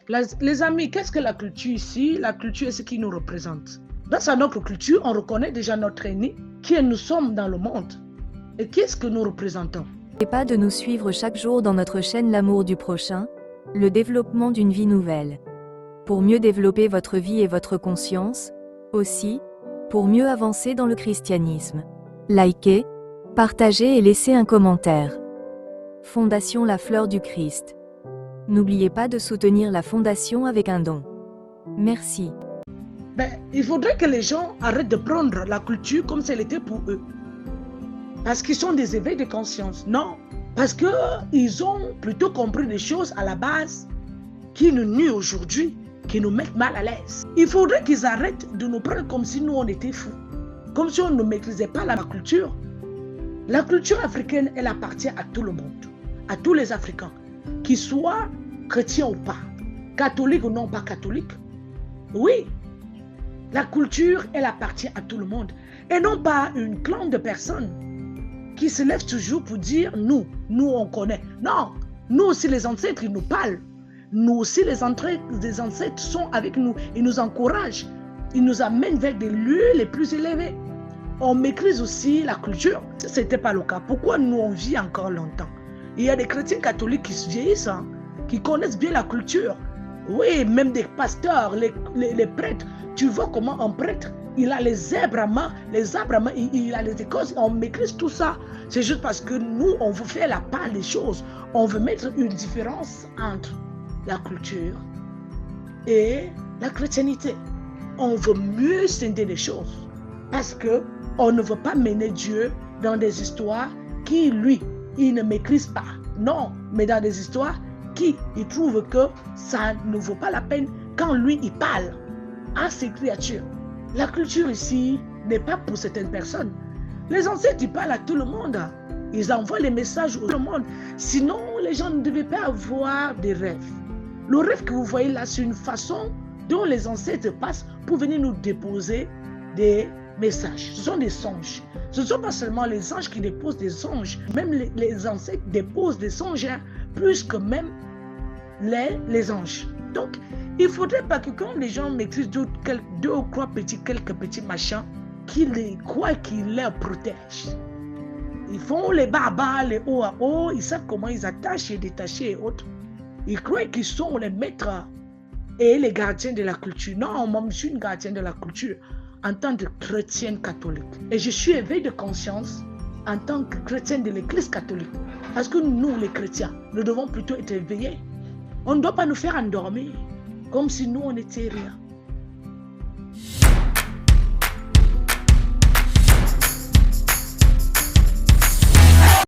Les amis, qu'est-ce que la culture ici? La culture est ce qui nous représente. Grâce à notre culture, on reconnaît déjà notre ennemi, qui nous sommes dans le monde. Et qu'est-ce que nous représentons? N'oubliez pas de nous suivre chaque jour dans notre chaîne L'amour du prochain, le développement d'une vie nouvelle. Pour mieux développer votre vie et votre conscience, aussi, pour mieux avancer dans le christianisme. Likez, partagez et laissez un commentaire. Fondation La Fleur du Christ. N'oubliez pas de soutenir la fondation avec un don. Merci. Il faudrait que les gens arrêtent de prendre la culture comme si elle était pour eux. Parce qu'ils sont des éveils de conscience. Non, parce qu'ils ont plutôt compris des choses à la base qui nous nuisent aujourd'hui, qui nous mettent mal à l'aise. Il faudrait qu'ils arrêtent de nous prendre comme si nous on était fous. Comme si on ne maîtrisait pas la culture. La culture africaine, elle appartient à tout le monde, à tous les Africains, qu'ils soient chrétiens ou pas, catholiques ou non pas catholiques. Oui, la culture, elle appartient à tout le monde. Et non pas une clan de personnes qui se lèvent toujours pour dire nous on connaît. Non, nous aussi les ancêtres, ils nous parlent. Nous aussi les ancêtres sont avec nous. Ils nous encouragent. Ils nous amènent vers des lieux les plus élevés. On maîtrise aussi la culture. Ce n'était pas le cas. Pourquoi nous on vit encore longtemps? Il y a des chrétiens catholiques qui se vieillissent, qui connaissent bien la culture. Oui, même des pasteurs, les prêtres. Tu vois comment un prêtre, il a les zèbres à main, il a les écorces, on maîtrise tout ça. C'est juste parce que nous, on veut faire la part des choses. On veut mettre une différence entre la culture et la chrétienté. On veut mieux scinder les choses. Parce qu'on ne veut pas mener Dieu dans des histoires qui, lui, il ne maîtrise pas. Non, mais dans des histoires qui, il trouve que ça ne vaut pas la peine quand lui, il parle à ces créatures. La culture ici n'est pas pour certaines personnes. Les ancêtres, ils parlent à tout le monde. Ils envoient les messages à tout le monde. Sinon, les gens ne devaient pas avoir des rêves. Le rêve que vous voyez là, c'est une façon dont les ancêtres passent pour venir nous déposer des messages. Ce sont des songes. Ce ne sont pas seulement les anges qui déposent des songes. Même les ancêtres déposent des songes, plus que même les anges. Donc, il ne faudrait pas que quand les gens maîtrisent deux ou trois quelques petits machins, qu'ils croient qu'ils les protègent. Ils font les bas à bas, les hauts à haut, ils savent comment ils attachent et détacher et autres. Ils croient qu'ils sont les maîtres et les gardiens de la culture. Non, moi, je suis une gardienne de la culture en tant que chrétienne catholique. Et je suis éveillée de conscience en tant que chrétienne de l'église catholique. Parce que nous, les chrétiens, nous devons plutôt être éveillés. On ne doit pas nous faire endormir comme si nous, on n'était rien.